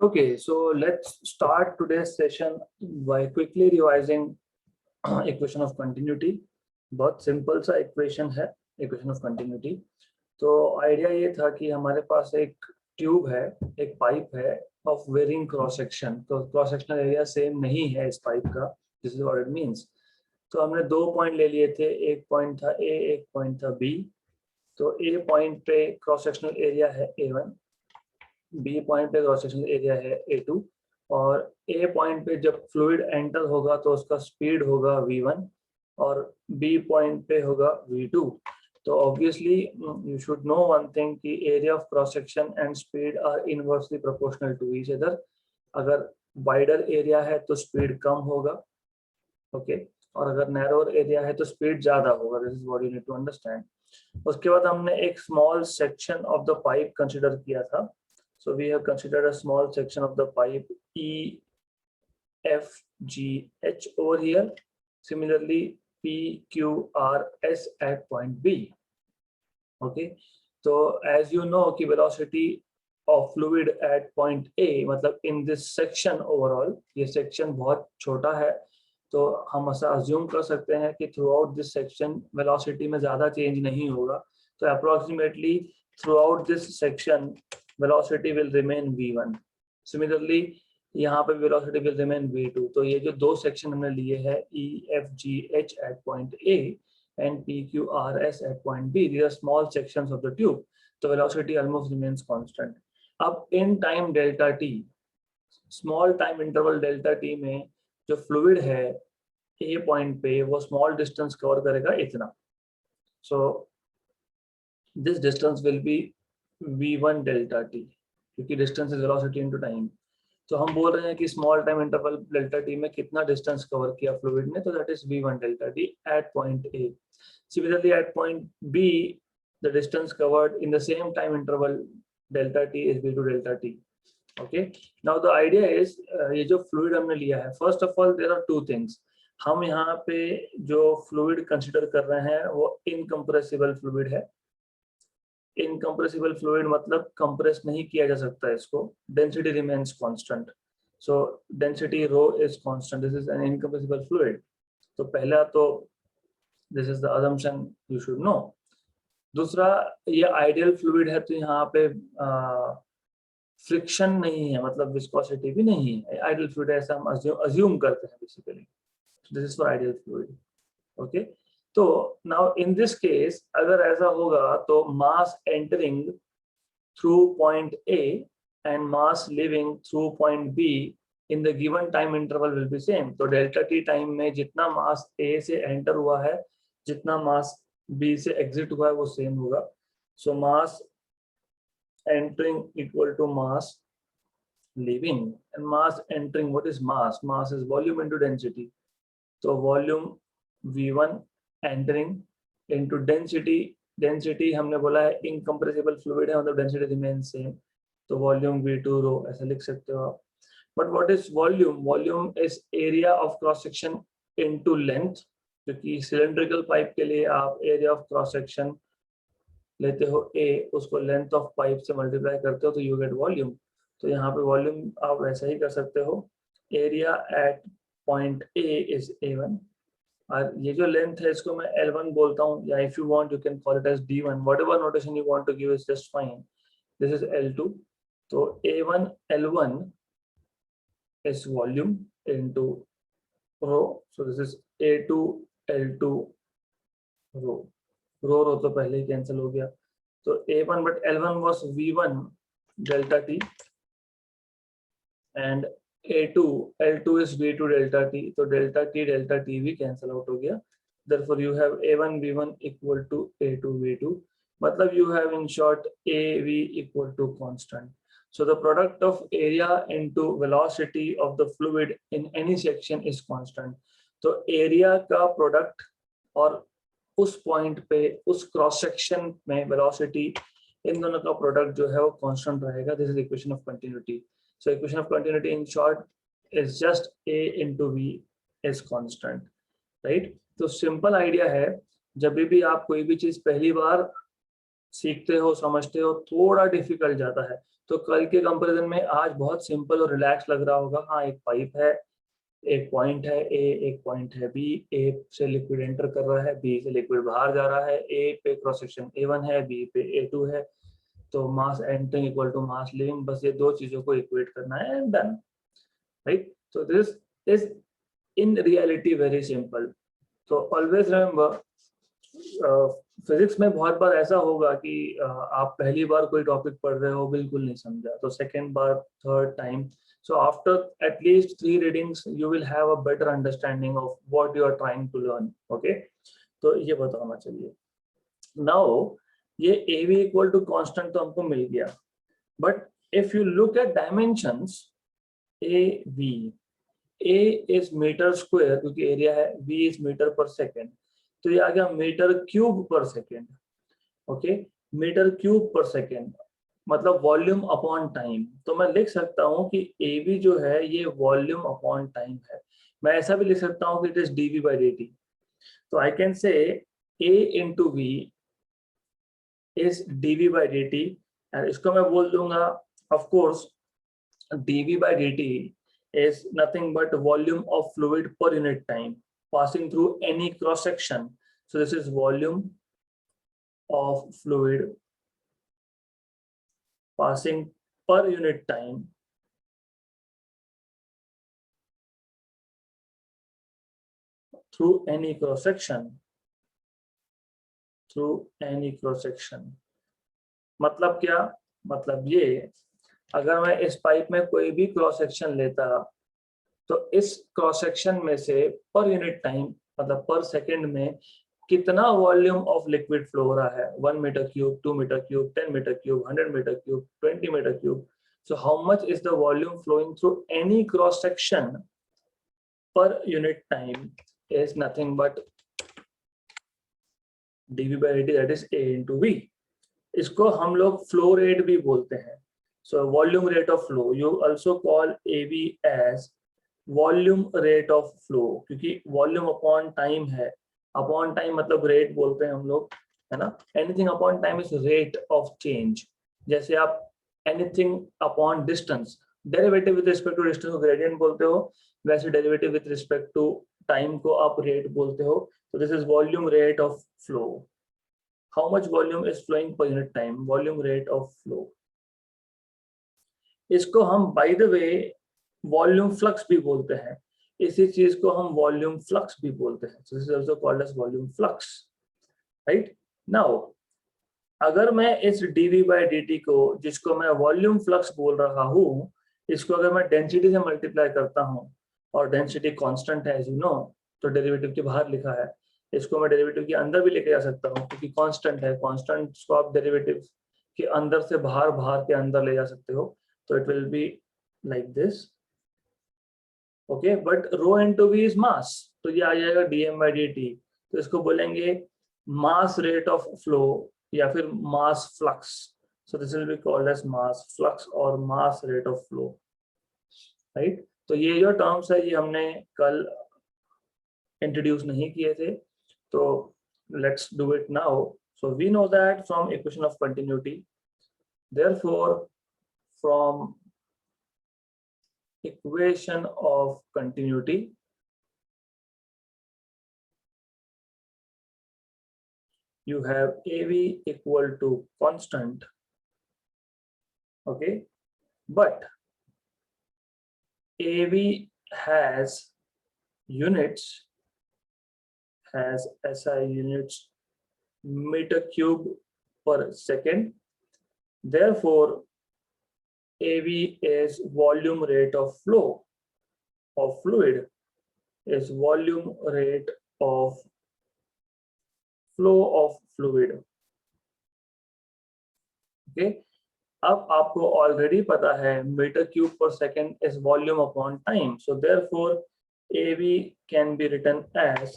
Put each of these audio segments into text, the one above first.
Okay, so let's start today's session by quickly revising equation of continuity. बहुत simple सा equation है, equation of continuity. तो idea ये था कि हमारे पास एक ट्यूब है, एक पाइप है ऑफ वेरिंग क्रॉस सेक्शन। तो क्रॉस सेक्शनल एरिया सेम नहीं है इस पाइप का, this is what it means. तो हमने दो पॉइंट ले लिए थे, एक पॉइंट था ए, एक पॉइंट था बी। तो ए पॉइंट पे क्रॉस सेक्शनल एरिया है A1, बी पॉइंट पे क्रॉस सेक्शनल एरिया है A2, और ए पॉइंट पे जब फ्लूइड एंटर होगा तो उसका स्पीड होगा V1 और बी पॉइंट पे होगा V2। तो obviously you should know one thing कि area of cross section and speed are inversely proportional to each other. अगर वाइडर एरिया है तो स्पीड कम होगा, ओके, और अगर नैरोर एरिया है तो स्पीड ज्यादा होगा। This is what you need to understand. उसके बाद हमने एक small section of the pipe consider किया था। So we have considered a small section of the pipe EFGH over here. Similarly, PQRS at point B. Okay. So as you know, कि velocity of fluid at point A, मतलब in this section overall, ये section बहुत छोटा है, तो हम ऐसा assume कर सकते हैं कि throughout this section velocity में ज़्यादा change नहीं होगा। तो approximately throughout this section velocity will remain v1. Similarly यहाँ पे velocity will remain v2। तो ये जो दो सेक्शन हमने लिए हैं EFGH at point A and PQRS at point B, these are small sections of the tube, तो velocity almost remains constant। अब in time delta t, small time interval delta t में जो fluid है A point पे वो small distance cover करेगा इतना। So this distance will be v1 delta t, क्योंकि distance is velocity into time. तो हम बोल रहे हैं कि small time interval delta T में कितना डिस्टेंस कवर किया फ्लूइड ने, तो that is v1 delta T at point A. Similarly at point B the distance covered in the same time interval delta T is v2 delta T. Okay, now the idea is, ये जो fluid हमने लिया है, first of all there are two things. हम यहाँ पे जो fluid consider कर रहे हैं वो इनकम्प्रेसिबल फ्लूइड है। इनकम्प्रेसिबल फ्लूइड मतलब कंप्रेस नहीं किया जा सकता इसको, density remains constant. So density rho is constant, this is an incompressible fluid. तो पहला तो this is the assumption you should no. दूसरा, ये आइडियल फ्लूइड है, तो यहाँ पे फ्रिक्शन नहीं है, मतलब विस्कोसिटी भी नहीं है। आइडियल फ्लूइड ऐसा हम अज्यूम करते हैं basically. This is for ideal fluid. Okay, तो नाउ इन दिस केस अगर ऐसा होगा तो mass entering through point A and mass leaving through point B in the given time interval will be same। तो delta T time में जितना मास A से enter हुआ है, जितना मास B से एग्जिट हुआ है, वो सेम होगा। सो मास entering equal to mass leaving, and mass entering, what is mass? Mass is volume into density। तो volume v1 entering into density, density हमने बोला है इनकम्प्रेसिबल फ्लूइड है, मतलब डेंसिटी रिमेन सेम, तो वॉल्यूम v2 रो ऐसा लिख सकते हो आप। But what is volume? Volume is area of cross section into length, क्योंकि सिलेंड्रिकल पाइप के लिए आप एरिया ऑफ क्रॉस सेक्शन लेते हो a, उसको लेंथ ऑफ पाइप से मल्टीप्लाई करते हो तो यू गेट वॉल्यूम। तो यहाँ पे वॉल्यूम आप वैसा ही कर सकते हो, area at point A is A1, और ये जो लेंथ है इसको मैं L1 बोलता हूँ, या if you want you can call it as D1, whatever notation you want to give is just fine. This is L2। तो A1 L1 is volume into rho, so this is A2 L2 rho। रो तो पहले ही cancel हो गया, तो A1 but L1 was V1 delta T and A2 L2 is V2 delta T, तो delta T भी cancel out हो गया। Therefore you have A1 V1 equal to A2 V2, मतलब you have in short AV equal to constant। So the product of area into velocity of the fluid in any section is constant। तो area का product और उस point पे उस cross section में velocity, इन दोनों का प्रोडक्ट जो है वो कांस्टेंट रहेगा। This is equation of continuity. So equation of continuity in short is just A into V is constant, right. तो सिंपल आइडिया है, जब भी आप कोई भी चीज पहली बार सीखते हो, समझते हो, थोड़ा डिफिकल्ट जाता है। तो कल के कंपैरिजन में आज बहुत सिंपल और रिलैक्स लग रहा होगा। हाँ, एक पाइप है, एक पॉइंट है ए, एक पॉइंट है बी, ए से लिक्विड एंटर कर रहा है, बी से लिक्विड बाहर जा रहा है, ए पे क्रॉस सेक्शन A1 है, बी पे A2 है, तो mass entering equal to mass leaving, बस ये दो चीजों को इक्वेट करना है एंड डन, राइट। तो this is in reality very simple. तो ऑलवेज रिमेंबर, फिजिक्स में बहुत बार ऐसा होगा कि आप पहली बार कोई टॉपिक पढ़ रहे हो, बिल्कुल नहीं समझा, तो second bar, third time, so after at least 3 readings you will have a better understanding of what you are trying to learn, okay। तो ये बताना चाहिए। now ये av equal to constant तो हमको मिल गया, but if you look at dimensions av, a is metre square क्योंकि area है, v is metre per second, तो ये आ गया metre cube per second, okay. Metre cube per second मतलब वॉल्यूम अपॉन टाइम। तो मैं लिख सकता हूं कि AB जो है ये वॉल्यूम अपॉन टाइम है। मैं ऐसा भी लिख सकता हूं कि it is dV by dt। तो I can say A into V is dV by dt, और इसको मैं बोल दूंगा, of course dV by dt is nothing but volume of fluid per unit time passing through any cross section. So this is volume of fluid passing per unit time through any cross section, through any cross section। मतलब क्या? मतलब ये, अगर मैं इस pipe में कोई भी क्रॉस सेक्शन लेता, तो इस क्रॉस सेक्शन में से पर यूनिट टाइम मतलब पर सेकंड में कितना वॉल्यूम ऑफ लिक्विड फ्लो हो रहा है, 1 metre cube, 2 metre cube, 10 metre cube, 100 metre cube, 20 metre cube. So how much is the volume flowing through any cross section per unit time is nothing but dV by dt, that is A into V। इसको हम लोग flow rate भी बोलते हैं। So volume rate of flow, you also call AV as volume rate of flow, क्योंकि volume upon time है। Upon time मतलब rate बोलते हैं हम लोग, है ना। Anything upon time is rate of change. जैसे आप anything upon distance, derivative with respect to distance को ग्रेडियंट बोलते हो, वैसे derivative with respect to time को आप रेट बोलते हो। तो this is volume rate of flow. How much volume is flowing per unit time? Volume rate of flow। इसको हम by the way volume flux भी बोलते हैं। इसी चीज को हम वॉल्यूम फ्लक्स भी बोलते हैं। So this is also called as volume flux, right? Now अगर मैं इस dV by dt को, जिसको मैं वॉल्यूम फ्लक्स बोल रहा हूँ, इसको अगर मैं डेंसिटी से मल्टीप्लाई करता हूँ, और डेंसिटी कांस्टेंट है, you know, तो डेरिवेटिव के बाहर लिखा है, इसको मैं डेरिवेटिव के अंदर भी लेके जा सकता हूँ क्योंकि कांस्टेंट है। कांस्टेंट को आप डेरिवेटिव के अंदर से बाहर, बाहर के अंदर ले जा सकते हो। तो it will be like this, okay. But rho into V is mass, तो ये आ जाएगा dm by dt। तो इसको बोलेंगे मास रेट ऑफ फ्लो या फिर mass flux. So this will be called as mass flux और mass rate of flow, right. तो ये जो टर्म्स है ये हमने कल इंट्रोड्यूस नहीं किए थे, तो let's do it now। So we know that from equation of continuity, therefore from equation of continuity, you have AV equal to constant, okay, but AV has units, has SI units meter cube per second, therefore AV is volume rate of flow of fluid, is volume rate of flow of fluid, okay। अब आपको already पता है metre cube per second is volume upon time, so therefore AV can be written as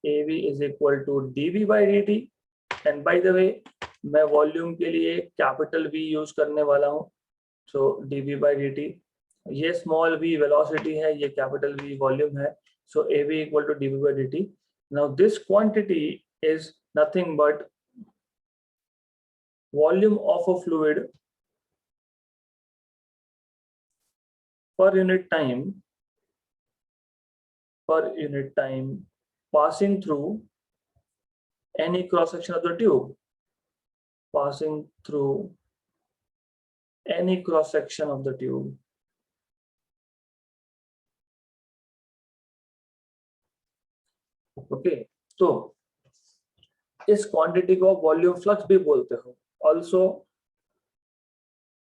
AV is equal to dV by dt। And by the way मैं volume के लिए capital V use करने वाला हूँ, so dV by dt। ये small v velocity है, ये capital V volume है, so AV equal to dV by dt। Now this quantity is nothing but volume of a fluid per unit time passing through any cross section of the tube, passing through any cross section of the tube. Okay, तो इस quantity को volume flux भी बोलते हो. Also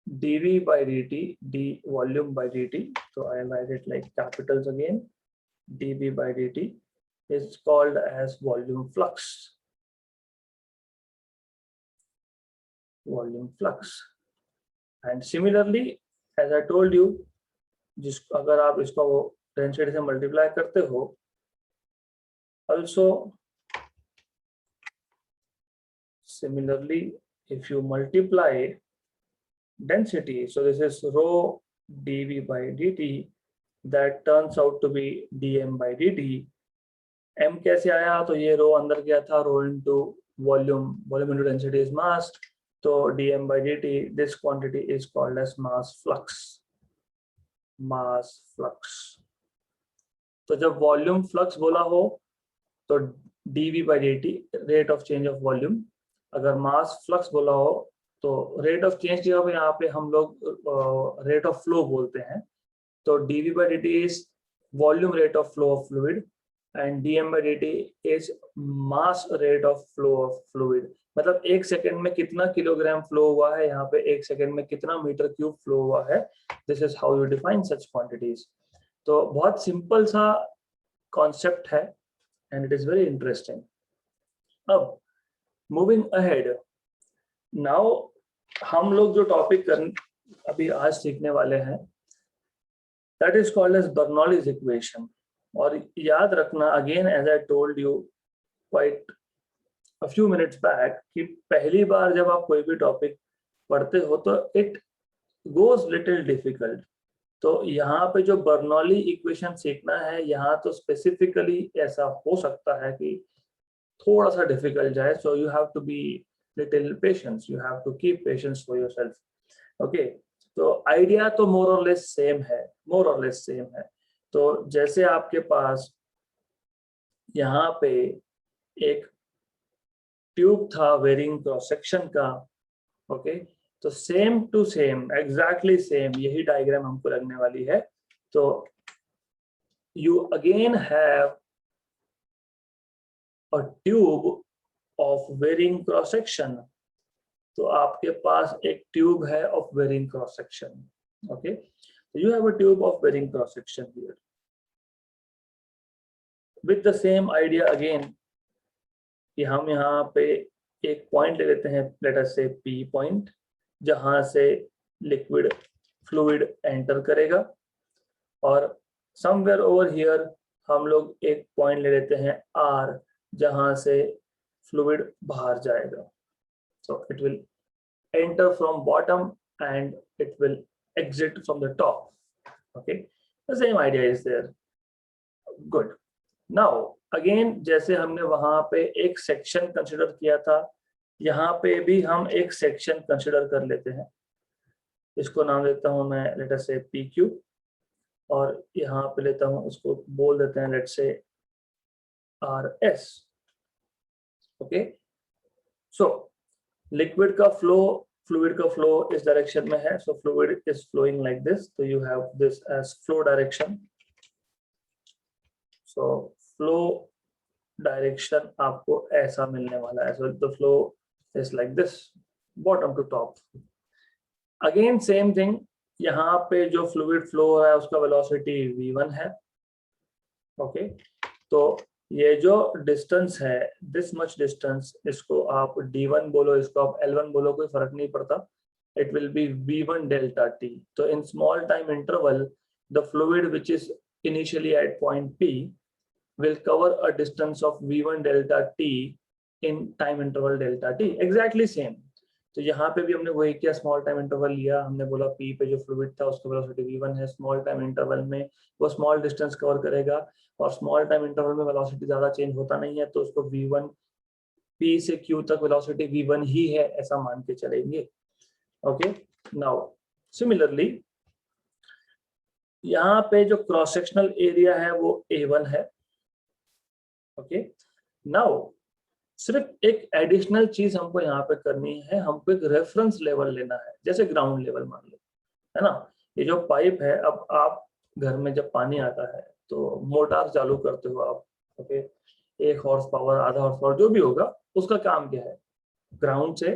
dv by dt, d volume by dt, so I write it like capitals again. dv by dt is called as volume flux. Volume flux. And similarly, as I told you, जिस अगर आप इसको density से multiply करते हो, also similarly if you multiply density, so this is rho dv by dt, that turns out to be dm by dt. m कैसे आया? तो ये रो अंदर गया था, रो into volume, volume into density is mass, तो dm by dt, this quantity is called as mass flux. Mass flux. तो जब वॉल्यूम फ्लक्स बोला हो तो dv by dt rate of change of volume, अगर मास फ्लक्स बोला हो तो रेट ऑफ चेंज की जगह यहाँ पे हम लोग रेट ऑफ फ्लो बोलते हैं. तो dv by dt is volume rate of flow of fluid and dm by dt is mass rate of flow of fluid. मतलब एक सेकंड में कितना किलोग्राम फ्लो हुआ है, यहाँ पे एक सेकंड में कितना मीटर क्यूब फ्लो हुआ है. This is how you define such quantities. तो बहुत सिंपल सा कॉन्सेप्ट है and it is very interesting. अब moving ahead, now हम लोग जो टॉपिक अभी आज सीखने वाले हैं, that is called as Bernoulli's equation. और याद रखना, again as I told you quite a few minutes back, कि पहली बार जब आप कोई भी टॉपिक पढ़ते हो तो it goes little difficult. तो यहाँ पे जो बर्नौली इक्वेशन सीखना है, यहाँ तो स्पेसिफिकली ऐसा हो सकता है कि थोड़ा सा डिफिकल्ट जाए. So you have to be little patience, you have to keep patience for yourself. Okay, तो आइडिया तो मोर और लेस सेम है, मोर और लेस सेम है. तो जैसे आपके पास यहाँ पे एक ट्यूब था वेरिंग क्रॉस सेक्शन का, ओके, तो same to same, exactly same यही डायग्राम हमको लगने वाली है. तो you again have a tube of varying cross section. तो आपके पास एक ट्यूब है of varying cross section. Okay, you have a tube of varying cross section here with the same idea again, कि हम यहाँ पे एक पॉइंट ले लेते हैं, लेट अस से P पॉइंट, जहां से लिक्विड फ्लूइड एंटर करेगा, और समवेयर ओवर हियर हम लोग एक पॉइंट ले लेते हैं R, जहां से फ्लूइड बाहर जाएगा. So it will enter from bottom and it will exit from the top. Okay, the same idea is there. Good. Now again, जैसे हमने वहां पे एक सेक्शन कंसिडर किया था, यहाँ पे भी हम एक सेक्शन कंसिडर कर लेते हैं. इसको नाम देता हूं मैं, लेट अस से PQ, और यहाँ पे लेता हूं, उसको बोल देते हैं let say RS. Okay, so liquid का फ्लो, फ्लूइड का फ्लो इस डायरेक्शन में है. So fluid is flowing like this, तो you have this as flow direction. So flow direction आपको ऐसा मिलने वाला है. So the flow is like this, bottom to top. Again same thing, यहाँ पे जो फ्लूइड फ्लो है उसका वेलोसिटी v1 है. ओके, तो ये जो डिस्टेंस है, दिस मच डिस्टेंस, इसको आप d1 बोलो, इसको आप l1 बोलो, कोई फर्क नहीं पड़ता. It will be v1 delta t. तो in small time interval, the fluid which is initially at point P will cover a distance of v1 delta t in time interval delta t. Exactly same. तो यहाँ पे भी हमने वही किया, small time interval लिया, हमने बोला P पे जो फ्लूइड था उसका वेलोसिटी v1 है, स्मॉल टाइम इंटरवल में वो स्मॉल डिस्टेंस कवर करेगा, और स्मॉल टाइम इंटरवल में वेलोसिटी ज्यादा चेंज होता नहीं है, तो उसको v1 P से Q तक वेलोसिटी V1 ही है ऐसा मान के चलेंगे। ओके, नाउ सिमिलरली यहाँ पे जो क्रॉस सेक्शनल एरिया है वो A1 है। ओके, नाउ सिर्फ एक एडिशनल चीज हमको यहाँ पे करनी है, हमको एक रेफरेंस लेवल लेना है, जैसे ग्राउंड लेवल मान लो, है ना। ये जो पाइप है, अब आप घर में जब पानी आता है तो मोटर चालू करते हो आप, ओके, 1 हॉर्स पावर, आधा हॉर्स पावर, जो भी होगा, उसका काम क्या है, ग्राउंड से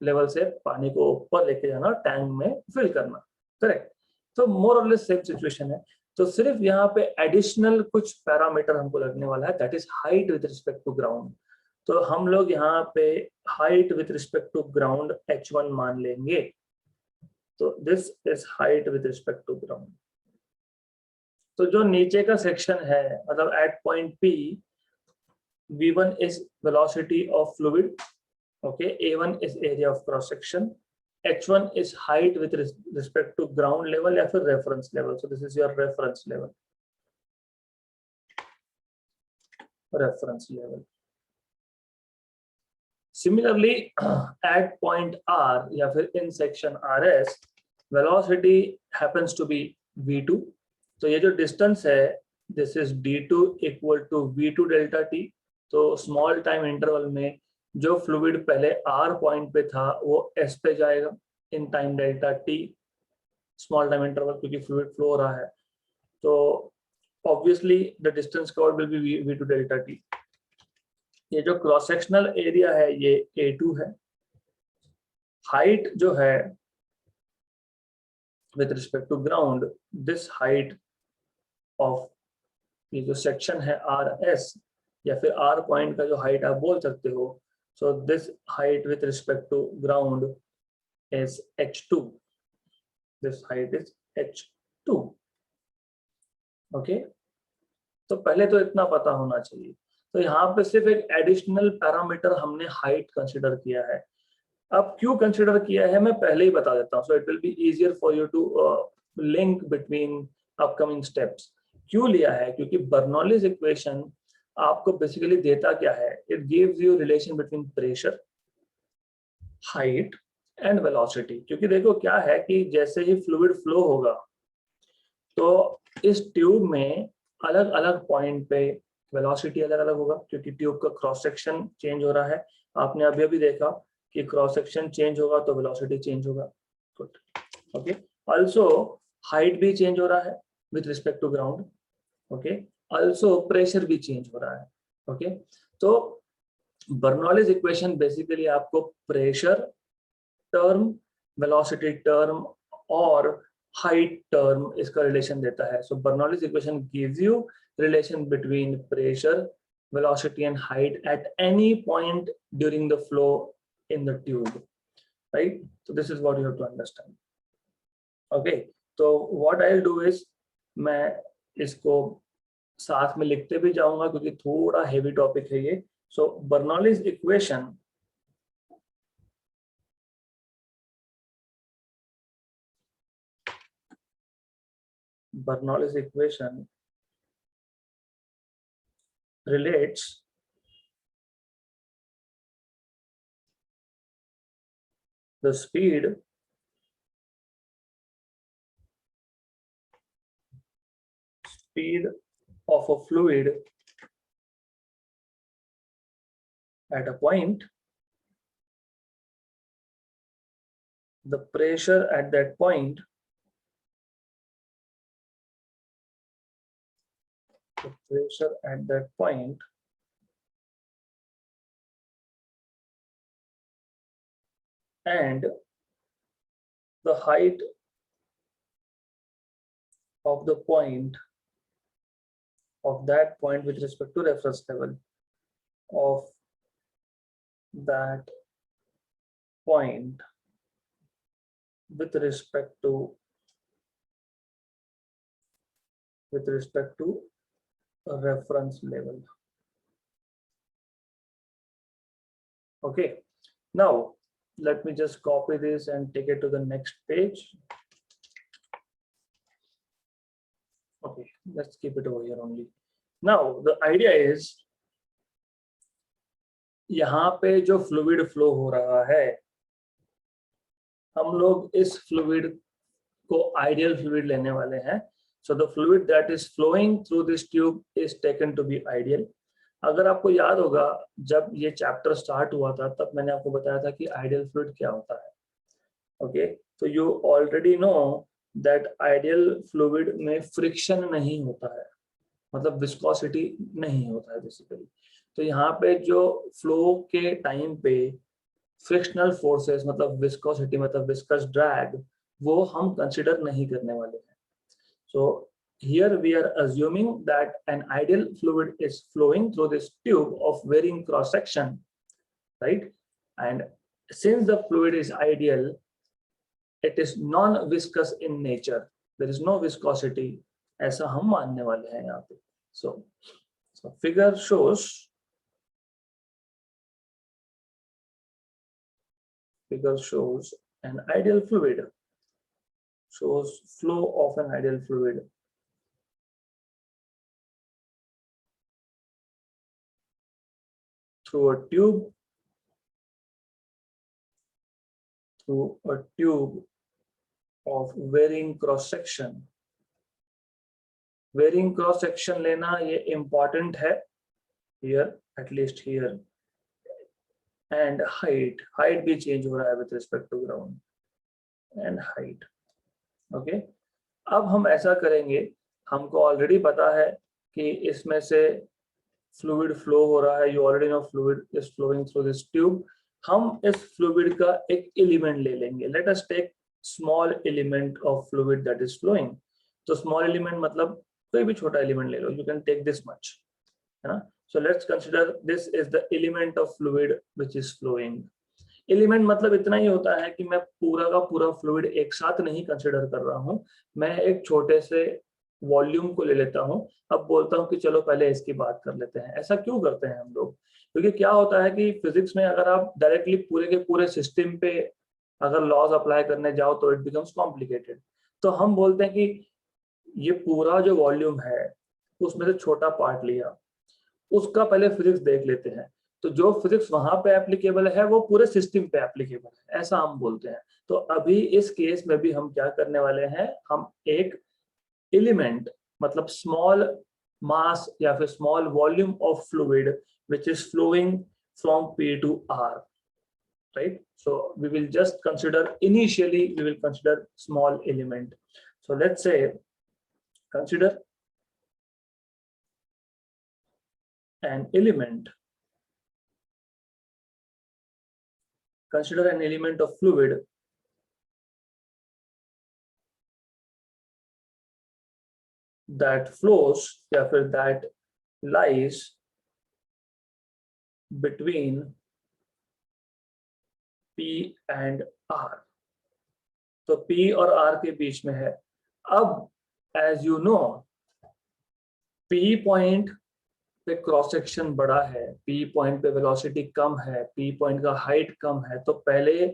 लेवल से पानी को ऊपर लेके जाना, टैंक में फिल करना, करेक्ट। तो मोर और लेस सेम सिचुएशन है। तो सिर्फ यहाँ पे एडिशनल कुछ पैरामीटर हमको लगने वाला है, that is height with respect to ground. तो हम लोग यहाँ पे height with respect to ground h1 मान लेंगे। तो this is height with respect to ground. तो जो नीचे का सेक्शन है, मतलब at point P, V1 is velocity of fluid, okay, A1 is area of cross section, H1 is height with respect to ground level या फिर reference level. So this is your reference level. Reference level. Similarly, at point R या फिर in section RS, velocity happens to be V2. तो ये जो distance है, this is D2 equal to V2 delta T. तो small time interval में जो fluid पहले R पॉइंट पे था वो S पे जाएगा in time delta T, small time interval, क्योंकि फ्लूइड फ्लो हो रहा है। तो obviously the distance covered will be V2 delta T। ये जो क्रॉस सेक्शनल एरिया है ये A2 है। हाइट जो है with respect to ground, this height of ये जो सेक्शन है RS, या फिर R पॉइंट का जो हाइट आप बोल सकते हो, so this height with respect to ground is h2. This height is h2. okay, तो पहले तो इतना पता होना चाहिए। तो यहाँ पे सिर्फ एक एडिशनल पैरामीटर हमने हाइट कंसीडर किया है। अब क्यों कंसीडर किया है मैं पहले ही बता देता हूँ, so it will be easier for you to link between upcoming steps. क्यों लिया है, क्योंकि बर्नौलीज इक्वेशन आपको बेसिकली देता क्या है, it gives you relation between pressure, height and velocity. क्योंकि देखो क्या है कि जैसे ही फ्लूइड फ्लो होगा तो इस ट्यूब में अलग अलग पॉइंट पे वेलोसिटी अलग अलग होगा, क्योंकि ट्यूब का क्रॉस सेक्शन चेंज हो रहा है। आपने अभी अभी देखा कि क्रॉस सेक्शन चेंज होगा तो वेलोसिटी चेंज होगा। Good, okay. ऑल्सो हाइट भी चेंज हो रहा है with respect to ground, okay. Also pressure भी चेंज हो रहा है, ओके। तो बर्नौलीज इक्वेशन बेसिकली आपको प्रेशर टर्म, वेलोसिटी टर्म और हाइट टर्म इसका रिलेशन देता है। So Bernoulli's equation gives you relation between pressure, velocity and height at any point during the flow in the tube, right. so this is what you have to understand. okay, तो what I'll do is मैं इसको साथ में लिखते भी जाऊंगा क्योंकि थोड़ा हेवी टॉपिक है ये। So Bernoulli's equation Bernoulli's equation relates the speed of a fluid at a point, the pressure at that point, and the height of the point of that point with respect to reference level of that point with respect to a reference level. Okay, now let me just copy this and take it to the next page. Okay, let's keep it over here only. Now the idea is यहाँ पे जो fluid flow हो रहा है, हम लोग इस fluid को आइडियल फ्लूइड लेने वाले हैं. So the fluid that is flowing through this tube is taken to be ideal. अगर आपको याद होगा, जब ये चैप्टर स्टार्ट हुआ था तब मैंने आपको बताया था कि आइडियल फ्लूइड क्या होता है. ओके, तो you already know that ideal fluid में फ्रिक्शन नहीं होता है, मतलब विस्कोसिटी नहीं होता है बेसिकली. तो यहाँ पे जो फ्लो के टाइम पे फ्रिक्शनल फोर्सेस मतलब विस्कोसिटी मतलब विस्कस ड्रैग, वो हम कंसिडर नहीं करने वाले हैं. So here we are assuming that an ideal fluid is flowing through this tube of varying cross section, right? And since the fluid is ideal, it is non-viscous in nature. There is no viscosity. ऐसा हम मानने वाले हैं यहाँ पे. So figure shows an ideal fluid, shows flow of an ideal fluid through a tube of varying cross section. Varying cross section लेना ये important है here, at least here. And height भी change हो रहा है with respect to ground. And height. Okay. अब हम ऐसा करेंगे, हमको ऑलरेडी पता है कि इसमें से फ्लूइड फ्लो हो रहा है. You already know fluid is flowing through this tube. हम इस फ्लूइड का एक एलिमेंट ले लेंगे. Let us take small element of fluid that is flowing. तो स्मॉल एलिमेंट मतलब कोई भी छोटा एलिमेंट ले लो. You can take this much, है ना. So let's consider this is the element of fluid which is flowing. Element मतलब इतना ही होता है कि मैं पूरा का पूरा फ्लूइड एक साथ नहीं कंसीडर कर रहा हूँ. मैं एक छोटे से वॉल्यूम को ले लेता हूँ. अब बोलता हूँ कि चलो पहले इसकी बात कर लेते हैं. ऐसा क्यों करते हैं हम लोग? क्योंकि क्या होता है कि फिजिक्स में अगर आप डायरेक्टली पूरे के पूरे सिस्टम पे अगर लॉज अप्लाई करने जाओ तो इट बिकम्स कॉम्प्लिकेटेड. तो हम बोलते हैं कि ये पूरा जो वॉल्यूम है उसमें से छोटा पार्ट लिया, उसका पहले फिजिक्स देख लेते हैं. तो जो फिजिक्स वहां पे एप्लीकेबल है वो पूरे सिस्टम पे एप्लीकेबल है, ऐसा हम बोलते हैं. तो अभी इस केस में भी हम क्या करने वाले हैं, हम एक एलिमेंट मतलब स्मॉल मास या फिर small volume of fluid which is flowing from P to R, right? So we will just consider, initially we will consider small element. So let's say consider an element, consider an element of fluid that flows या फिर that lies between P and R. तो P और R के बीच में है. अब as you know, P point पे cross section बड़ा है, P पॉइंट पे वेलोसिटी कम है, P पॉइंट का हाइट कम है. तो पहले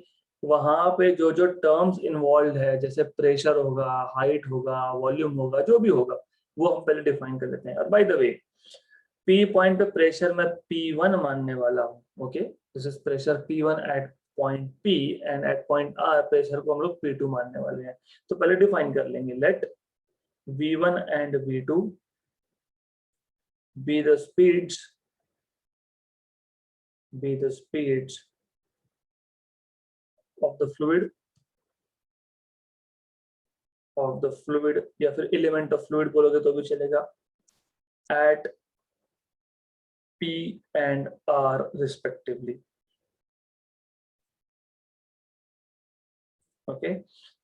वहां पे जो जो टर्म्स इन्वॉल्व है, जैसे प्रेशर होगा, हाइट होगा, वॉल्यूम होगा, जो भी होगा वो हम पहले डिफाइन कर लेते हैं. और by the way, P point पे प्रेशर मैं P1 मानने वाला हूँ. Okay, this is pressure P1 at point P and at point R pressure को हम लोग P2 मानने वाले हैं. तो पहले डिफाइन कर लेंगे. Let V1 and V2 be the speeds of the fluid या फिर element of fluid बोलोगे तो भी चलेगा, at P and R respectively. Okay,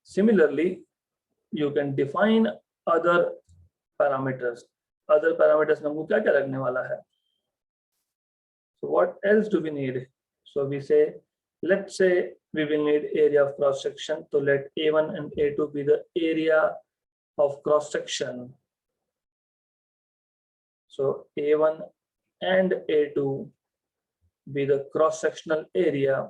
similarly you can define other parameters. में हमको क्या क्या लगने वाला है? So what else do we need? So we say, let's say we will need area of cross section. So let A1 and A2 be the area of cross section. So A1 and A2 be the cross sectional area.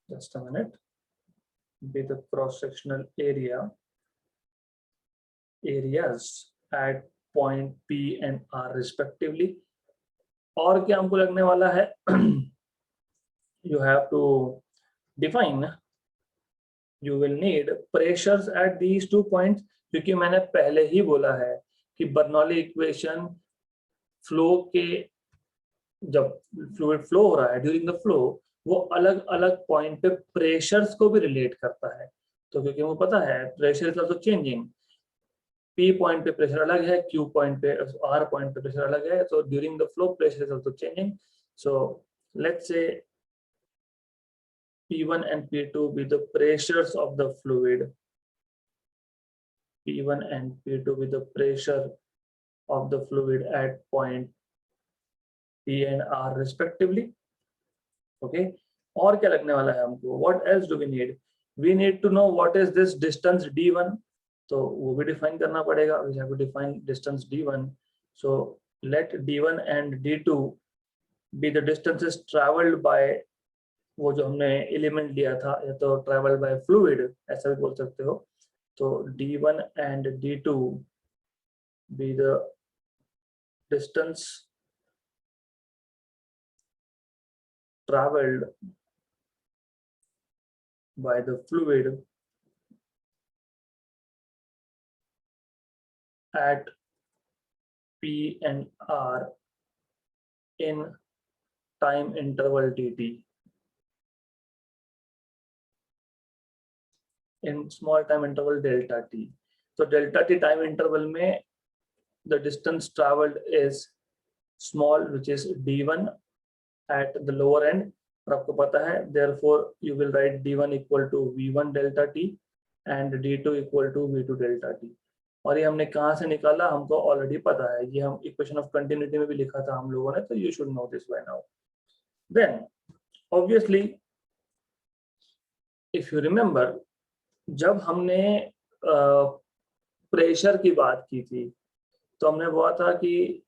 Just a minute. be the cross-sectional areas at point P and R respectively. और क्या हमको लगने वाला है? You have to define, you will need pressures at these 2 points, क्योंकि मैंने पहले ही बोला है कि बर्नौली इक्वेशन फ्लो के, जब फ्लूइड फ्लो हो रहा है ड्यूरिंग द फ्लो, वो अलग अलग पॉइंट पे प्रेशर्स को भी रिलेट करता है। तो क्योंकि वो पता है pressure is also changing, P point पे प्रेशर अलग है, Q पॉइंट पे, R पॉइंट पे प्रेशर अलग है, so during the flow pressure is also changing. So let's say P1 and P2 be the pressures of the fluid. P1 and P2 be the pressure of the fluid at point P and R respectively. Okay. और क्या लगने वाला है हमको? What else do we need? We need to know what is this distance D1. तो वो भी define करना पड़ेगा. We have to define distance D1. So let D1 and D2 be the distances traveled by, वो जो हमने element लिया था, या तो traveled by fluid, ऐसा भी बोल सकते हो. तो D1 and D2 be the distance traveled by the fluid at P and R in time interval dt, in small time interval delta t. So delta t time interval में the distance traveled is small, which is d1 at the lower end. और आपको पता है, therefore you will write d1 equal to v1 delta t and d2 equal to v2 delta t. और ये हमने कहाँ से निकाला, हमको ऑलरेडी पता है, ये हम इक्वेशन ऑफ कंटिन्यूटी में भी लिखा था हम लोगों ने, तो you should know this by now. Then obviously if you remember, जब हमने प्रेशर की बात की थी, तो हमने बोला था कि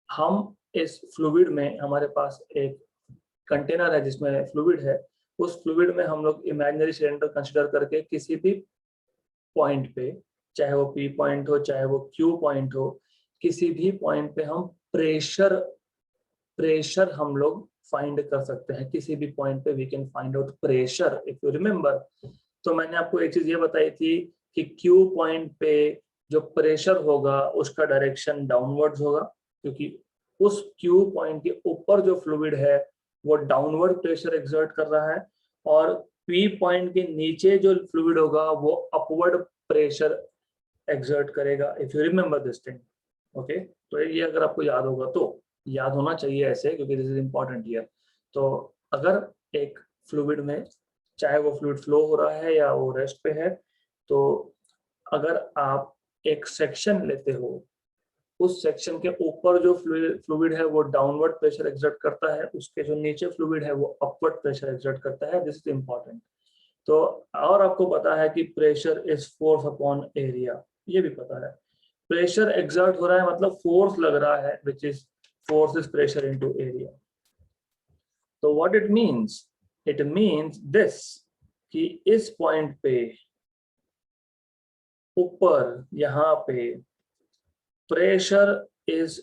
हम इस फ्लूइड में, हमारे पास एक कंटेनर है जिसमें फ्लूइड है, उस फ्लूइड में हम लोग इमेजिनरी सिलेंडर कंसीडर करके किसी भी पॉइंट पे, चाहे वो P पॉइंट हो चाहे वो Q पॉइंट हो, किसी भी पॉइंट पे हम प्रेशर हम लोग फाइंड कर सकते हैं. किसी भी पॉइंट पे we can find out pressure, if you remember. तो मैंने आपको एक चीज ये बताई थी कि Q पॉइंट पे जो प्रेशर होगा उसका डायरेक्शन डाउनवर्ड्स होगा, क्योंकि उस Q पॉइंट के ऊपर जो फ्लूइड है वो डाउनवर्ड प्रेशर एक्सर्ट कर रहा है, और P पॉइंट के नीचे जो फ्लूइड होगा वो अपवर्ड प्रेशर एक्सर्ट करेगा. If you remember this thing. Okay, तो ये अगर आपको याद होगा, तो याद होना चाहिए ऐसे, क्योंकि दिस इज इंपॉर्टेंट हियर. तो अगर एक फ्लूइड में, चाहे वो फ्लूइड फ्लो हो रहा है या वो रेस्ट पे है, तो अगर आप एक सेक्शन लेते हो, उस सेक्शन के ऊपर जो फ्लूइड है वो डाउनवर्ड प्रेशर एक्सर्ट करता है, उसके जो नीचे फ्लूइड है वो अपवर्ड प्रेशर एक्सर्ट करता है. This is important. तो और आपको पता है कि pressure is force upon area, ये भी पता है. प्रेशर एक्सर्ट हो रहा है मतलब फोर्स लग रहा है, which is force is pressure into area. तो what it means, it means this, कि इस पॉइंट पे ऊपर यहाँ पे pressure is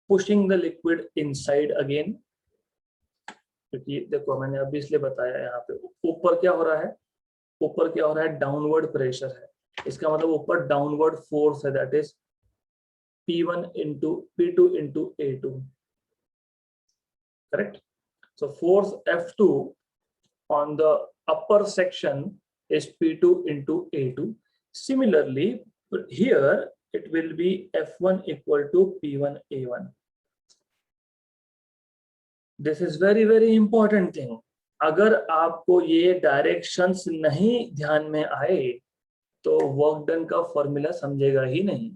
pushing the liquid inside again. क्योंकि देखो मैंने अभी इसलिए बताया, यहाँ पे ऊपर क्या हो रहा है, ऊपर क्या हो रहा है, डाउनवर्ड प्रेशर है. इसका मतलब ऊपर डाउनवर्ड फोर्स है, that is P1 into P2 into A2. Correct? So force F2 on the upper section is P2 into A2. Similarly, here it will be F1 equal to P1 A1. This is very very important thing. अगर आपको ये directions नहीं ध्यान में आए, तो work done का formula समझेगा ही नहीं.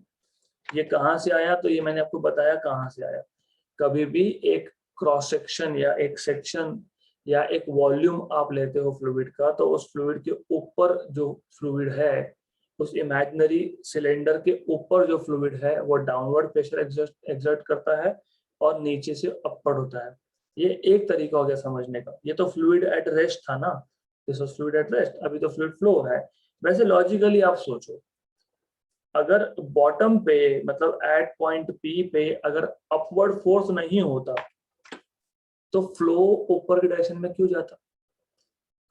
ये कहाँ से आया, तो ये मैंने आपको बताया कहाँ से आया. कभी भी एक क्रॉस सेक्शन या एक सेक्शन या एक वॉल्यूम आप लेते हो फ्लूइड का, तो उस फ्लूइड के ऊपर जो फ्लूइड है, उस इमेजिनरी सिलेंडर के ऊपर जो फ्लूइड है वो डाउनवर्ड प्रेशर एक्सर्ट करता है और नीचे से अपवर्ड होता है. ये एक तरीका हो गया समझने का. ये तो फ्लूइड एट रेस्ट था ना, this was fluid at rest, अभी तो फ्लूइड फ्लो हो रहा है। वैसे लॉजिकली आप सोचो, अगर बॉटम पे मतलब एट पॉइंट पी पे अगर अपवर्ड फोर्स नहीं होता तो फ्लो ऊपर की डायरेक्शन में क्यों जाता?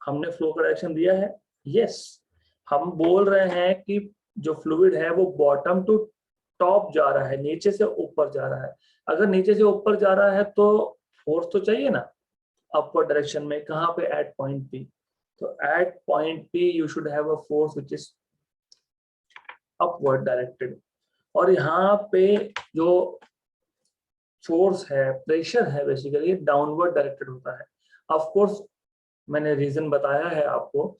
हमने फ्लो का डायरेक्शन दिया है, यस। हम बोल रहे हैं कि जो फ्लूइड है वो बॉटम टू टॉप जा रहा है, नीचे से ऊपर जा रहा है। अगर नीचे से ऊपर जा रहा है तो फोर्स तो चाहिए ना अपवर्ड डायरेक्शन में। कहाँ पे? At point P. तो at point P you should have a force which is upward directed. और यहाँ पे जो फोर्स है, प्रेशर है, बेसिकली डाउनवर्ड डायरेक्टेड होता है। ऑफ कोर्स मैंने रीजन बताया है आपको,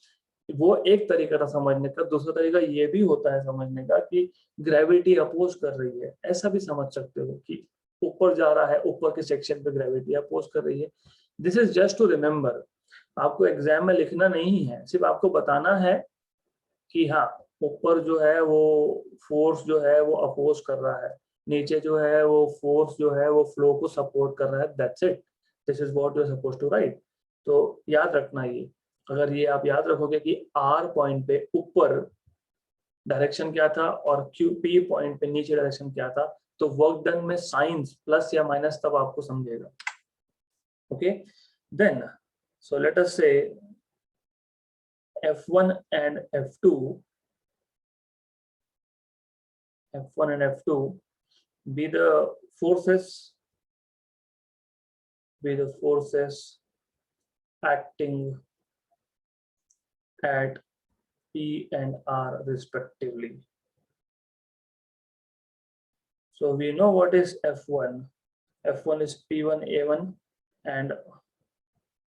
वो एक तरीका था समझने का। दूसरा तरीका ये भी होता है समझने का कि ग्रेविटी अपोज कर रही है, ऐसा भी समझ सकते हो कि ऊपर जा रहा है, ऊपर के सेक्शन पे ग्रेविटी अपोज कर रही है। This is just to remember, आपको एग्जाम में लिखना नहीं है, सिर्फ आपको बताना है कि हाँ ऊपर जो है वो फोर्स जो है वो अपोज कर रहा है, नीचे जो है वो फोर्स जो है वो फ्लो को सपोर्ट कर रहा है। That's it, this is what you are supposed to write. तो याद रखना ये, अगर ये आप याद रखोगे कि आर पॉइंट पे ऊपर डायरेक्शन क्या था और क्यू पी पॉइंट पे नीचे डायरेक्शन क्या था, तो वर्क डन में साइंस प्लस या माइनस तब आपको समझेगा। Okay, then so let us say F1 and F2, F1 and F2 be the forces, acting at P and R respectively. So we know what is F1. F1 is P1A1 and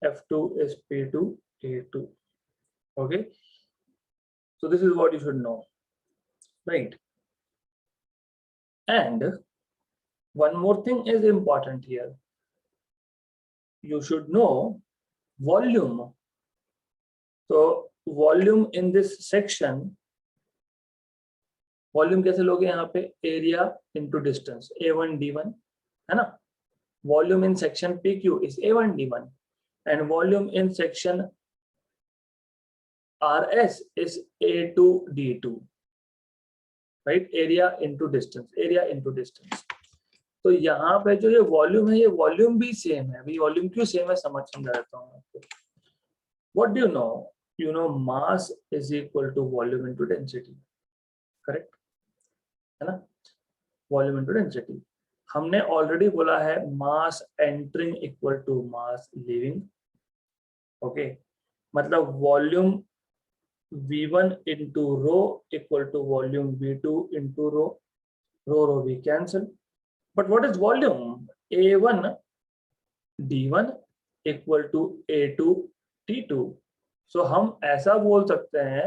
F2 is P2A2. Okay, so this is what you should know, right? And one more thing is important here. You should know volume. So volume in this section, volume कैसे लोगे यहाँ पे? Area into distance, A1 D1 है ना। Volume in section PQ is A1 D1 and volume in section RS is A2 D2, right. Area into distance, area into distance. तो यहाँ पे जो ये वॉल्यूम है, ये वॉल्यूम भी सेम है। अभी वॉल्यूम क्यों सेम है समझा देता हूँ आपको। What do you know? You know mass is equal to volume into density, correct है ना। Volume into density. हमने ऑलरेडी बोला है mass entering equal to mass leaving. Okay, मतलब volume V1 into rho equal to volume V2 into rho, rho we cancel. But what is volume? A1 D1 equal to A2 T2. So हम ऐसा बोल सकते हैं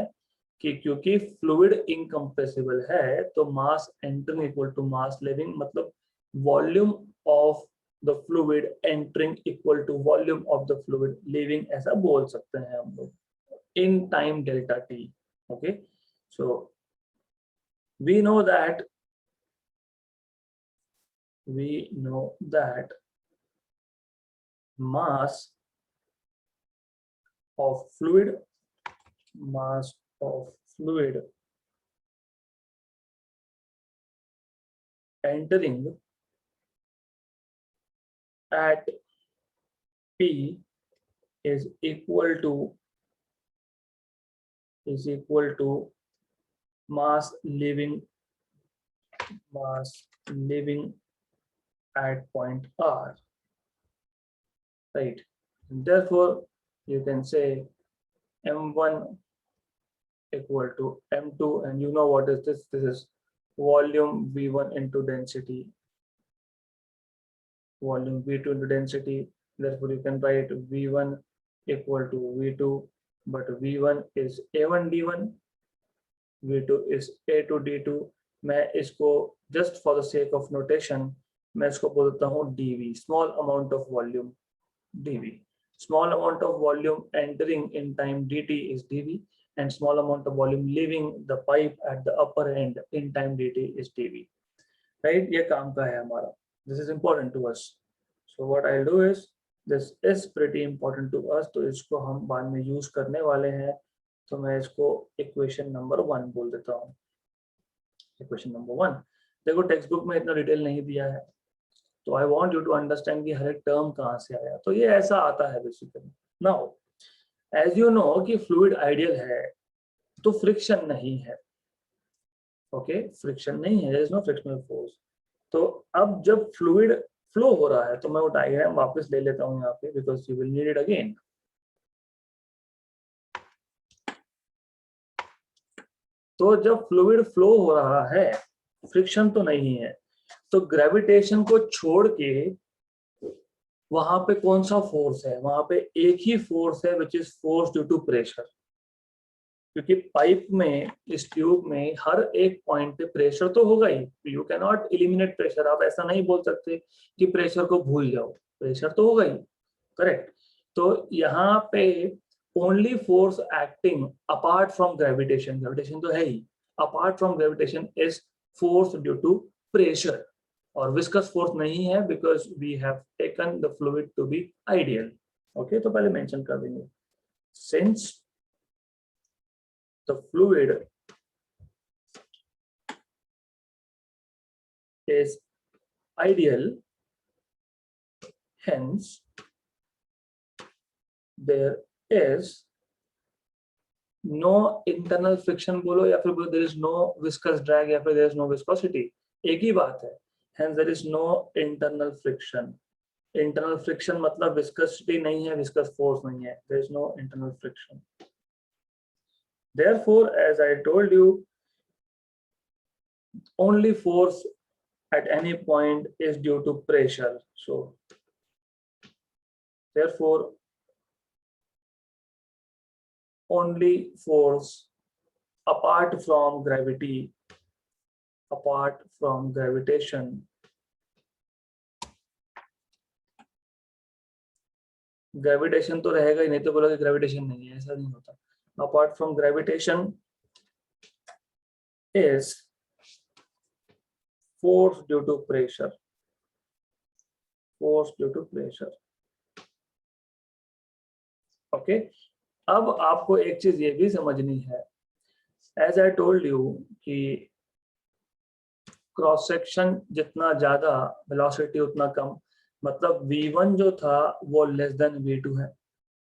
कि क्योंकि fluid incompressible है तो mass entering equal to mass leaving, मतलब volume of the fluid entering equal to volume of the fluid leaving, ऐसा बोल सकते हैं हम लोग in time delta t. Okay, so we know that mass of fluid entering at P is equal to mass leaving at point R, right? Therefore you can say M1 equal to M2, and you know what is this? This is volume V1 into density, volume V2 into density. Therefore you can write V1 equal to V2, but V1 is A1 D1, V2 is A2 D2. मैं इसको just for the sake of notation मैं इसको बोलता हूँ dV, small amount of volume dV. Small amount of volume entering in time dt is dV, and small amount of volume leaving the pipe at the upper end in time dt is dV. Right? ये काम का है हमारा. This is important to us. So what I'll do is this is pretty important to us, तो इसको हम बाद में यूज करने वाले हैं। तो मैं इसको इक्वेशन नंबर 1 बोल देता हूँ। इक्वेशन नंबर 1 देखो, टेक्स्ट बुक में इतना डिटेल नहीं दिया है, तो I want you to understand कि हर एक टर्म कहाँ से आया। तो ये ऐसा आता है basically. Now as you know कि फ्लूइड आइडियल है तो फ्रिक्शन नहीं है। ओके, फ्रिक्शन नहीं है, there is no frictional force. तो अब जब फ्लूइड फ्लो हो रहा है, तो मैं वो डायग्राम वापस ले लेता हूँ यहाँ पे, because you will need it again. तो जब फ्लूइड फ्लो हो रहा है, फ्रिक्शन तो नहीं है, तो ग्रेविटेशन को छोड़ के वहां पे कौन सा फोर्स है? वहां पे एक ही फोर्स है, which is force due to pressure. क्योंकि पाइप में, इस ट्यूब में हर एक पॉइंट पे प्रेशर तो होगा ही। You can not eliminate pressure. आप ऐसा नहीं बोल सकते कि प्रेशर को भूल जाओ, प्रेशर तो होगा ही, करेक्ट। तो यहाँ पे only force acting apart from gravitation, gravitation तो है ही, apart from gravitation is force due to pressure. और विस्कस फोर्स नहीं है, because we have taken the fluid to be ideal. Okay, तो पहले मेंशन कर देंगे, since the fluid is ideal, hence there is no internal friction बोलो या फिर बोलो there is no viscous drag या फिर there is no viscosity, एक ही बात है। hence there is no internal friction। internal friction मतलब viscosity नहीं है, viscous force नहीं है, there is no internal friction। therefore as I told you, only force at any point is due to pressure। so therefore only force apart from gravity, apart from gravitation, gravitation तो रहेगा ही, नहीं तो बोलोगे gravitation नहीं है, ऐसा नहीं होता। Apart from gravitation is force due to pressure, force due to pressure. Okay, अब आपको एक चीज ये भी समझनी है, एज आई टोल्ड यू कि क्रॉस सेक्शन जितना ज्यादा, वेलोसिटी उतना कम। मतलब v1 जो था वो लेस देन v2 है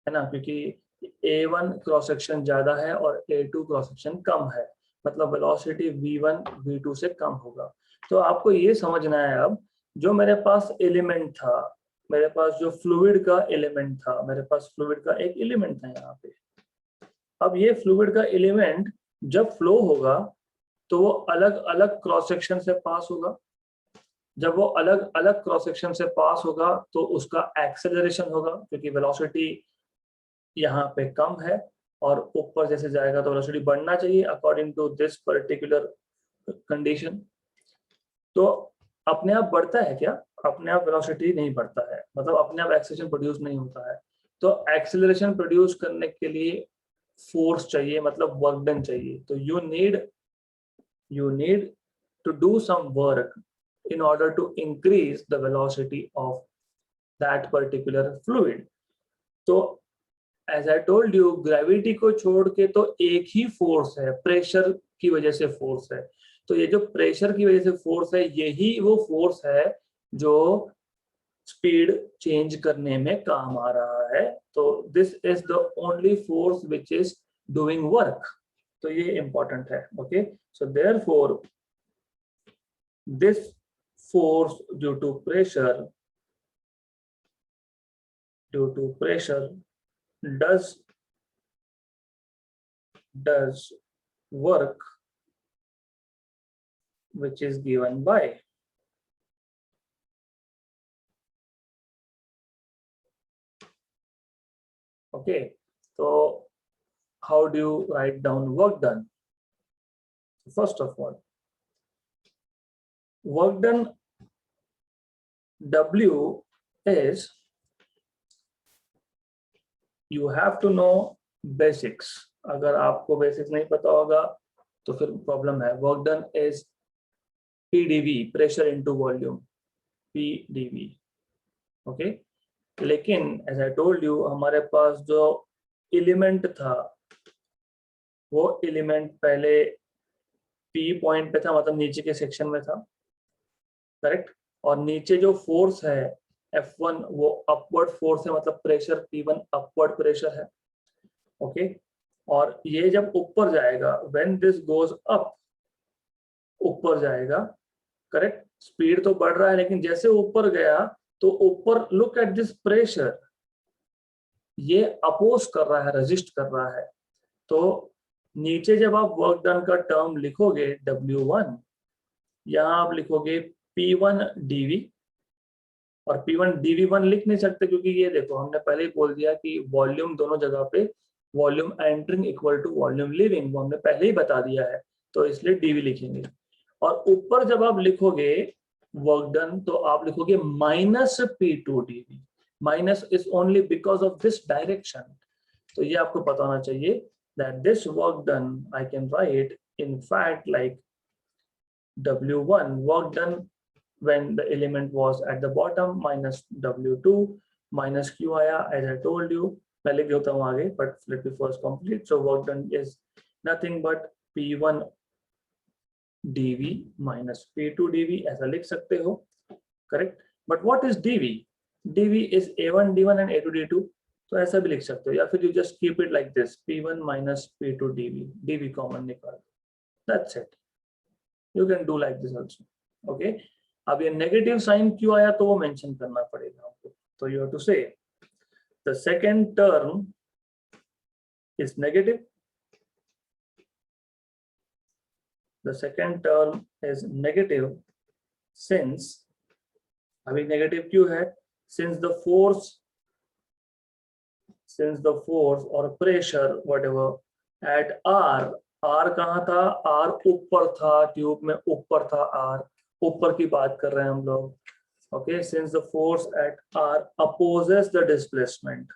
ना, क्योंकि a1 क्रॉस सेक्शन ज्यादा है और a2 क्रॉस सेक्शन कम है, मतलब वेलोसिटी v1 v2 से कम होगा। तो आपको ये समझना है, अब जो मेरे पास एलिमेंट था, मेरे पास जो फ्लूइड का एलिमेंट था, मेरे पास फ्लूइड का एक एलिमेंट था यहाँ पे। अब ये फ्लूइड का एलिमेंट जब फ्लो होगा तो वो अलग अलग क्रॉस सेक्शन से पास होगा। जब वो अलग अलग क्रॉस सेक्शन से पास होगा तो उसका एक्सेलरेशन होगा, क्योंकि वेलोसिटी यहाँ पे कम है और ऊपर जैसे जाएगा तो वेलोसिटी बढ़ना चाहिए according to this particular condition. तो अपने आप बढ़ता है क्या? अपने आप वेलोसिटी नहीं बढ़ता है, मतलब अपने आप एक्सेलरेशन प्रोड्यूस नहीं होता है। तो एक्सेलरेशन प्रोड्यूस करने के लिए फोर्स चाहिए, मतलब वर्क डन चाहिए। तो you need to do some work in order to increase the velocity of that particular fluid। तो as I told you, gravity को छोड़ के तो एक ही फोर्स है, प्रेशर की वजह से फोर्स है। तो ये जो प्रेशर की वजह से फोर्स है, यही वो फोर्स है जो स्पीड चेंज करने में काम आ रहा है। तो this is the only force which is doing work. तो ये इंपॉर्टेंट है। Okay, so therefore this force due to pressure does work which is given by okay। so how do you write down work done? First of all, work done W is, you have to know basics। अगर आपको basics नहीं पता होगा तो फिर problem है। Work done is PdV, pressure into volume, PdV। Okay, लेकिन as I told you हमारे पास जो एलिमेंट था वो एलिमेंट पहले पी पॉइंट पे था, मतलब नीचे के सेक्शन में था, करेक्ट। और नीचे जो फोर्स है F1 वो अपवर्ड फोर्स है, मतलब प्रेशर P1 अपवर्ड प्रेशर है, ओके। और ये जब ऊपर जाएगा, व्हेन दिस गोज अप, ऊपर जाएगा, करेक्ट। स्पीड तो बढ़ रहा है लेकिन जैसे ऊपर गया तो ऊपर लुक एट दिस प्रेशर, ये अपोज कर रहा है, रेजिस्ट कर रहा है। तो नीचे जब आप वर्क डन का टर्म लिखोगे W1, यहां आप लिखोगे P1 dV, और P1 dV1 लिख नहीं सकते क्योंकि ये देखो हमने पहले ही बोल दिया कि वॉल्यूम दोनों जगह पे volume entering equal to volume leaving, वो हमने पहले ही बता दिया है, तो इसलिए dV लिखेंगे। और ऊपर जब आप लिखोगे वर्क डन तो आप लिखोगे minus P2 dV, minus is only because of this direction. तो ये आपको पता होना चाहिए that this work done I can write in fact like W1 work done when the element was at the bottom minus W2 minus Q आया, as I told you मैं लिख देता हूँ आगे, but let me first complete. So work done is nothing but P1 dV minus P2 dV, ऐसा लिख सकते हो, correct. But what is dV? dV is A1 D1 and A2 D2, तो ऐसा भी लिख सकते हो, या फिर you just keep it like this, P1 minus P2 dV, dV common निकाल, that's it. You can do like this also, okay. अब ये नेगेटिव साइन क्यों आया तो वो मेंशन करना पड़ेगा आपको, तो you have to say the second term is negative, the second term is negative since, अभी नेगेटिव क्यों है, since the force or pressure whatever at R कहाँ था, R ऊपर था, ट्यूब में ऊपर था, R ऊपर की बात कर रहे हैं हम लोग, okay. Since the force at R opposes the displacement,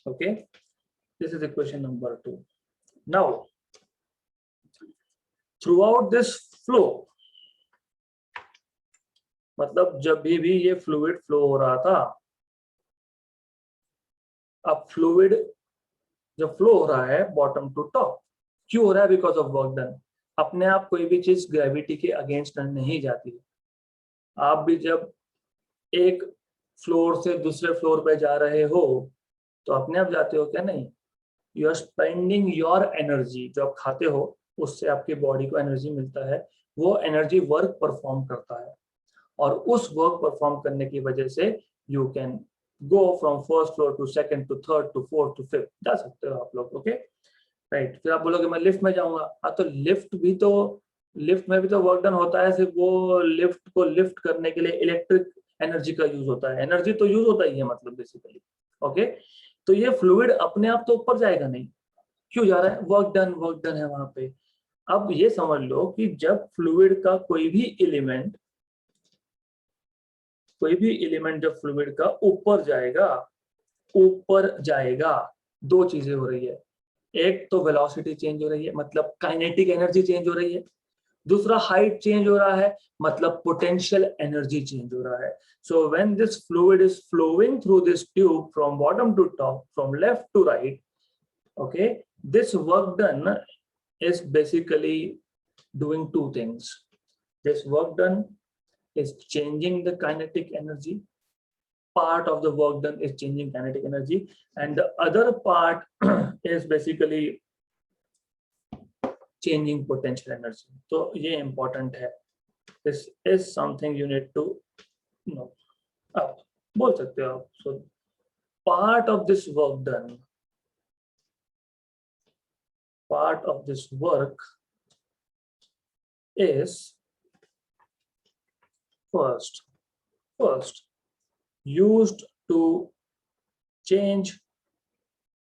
okay. This is equation number 2. Now throughout this flow, मतलब जब भी ये फ्लूइड फ्लो हो रहा था, अब फ्लूइड जब फ्लो हो रहा है बॉटम टू टॉप, क्यों हो रहा है, बिकॉज ऑफ वर्क डन। अपने आप कोई भी चीज ग्रेविटी के अगेंस्ट नहीं जाती। आप भी जब एक फ्लोर से दूसरे फ्लोर पे जा रहे हो तो अपने आप जाते हो क्या, नहीं, you are spending your energy, जो आप खाते हो उससे आपकी बॉडी को एनर्जी मिलता है, वो एनर्जी वर्क परफॉर्म करता है, और उस वर्क परफॉर्म करने की वजह से you can go from first floor to second to third to fourth to fifth, जा सकते हो आप लोग, ओके राइट। फिर आप बोलोगे मैं लिफ्ट में जाऊंगा, हाँ तो लिफ्ट में भी तो वर्क डन होता है, सिर्फ वो लिफ्ट को लिफ्ट करने के लिए इलेक्ट्रिक एनर्जी का यूज होता है, एनर्जी तो यूज होता ही है मतलब बेसिकली, ओके। तो ये फ्लूइड अपने आप तो ऊपर जाएगा नहीं, क्यों जा रहा है, वर्क डन है वहां पे। अब ये समझ लो कि जब फ्लूइड का कोई भी एलिमेंट जब फ्लूइड का ऊपर जाएगा, दो चीजें हो रही है, एक तो वेलोसिटी चेंज हो रही है, मतलब काइनेटिक एनर्जी चेंज हो रही है, दूसरा हाइट चेंज हो रहा है, मतलब पोटेंशियल एनर्जी चेंज हो रहा है। So when this fluid is flowing through this tube from bottom to top, from left to right, okay, this work done is basically doing two things. This work done is changing the kinetic energy, part of the work done is changing kinetic energy, and the other part is basically changing potential energy. So ये important है, this is something you need to know. आप बोल सकते हो आप, so part of this work is first used to change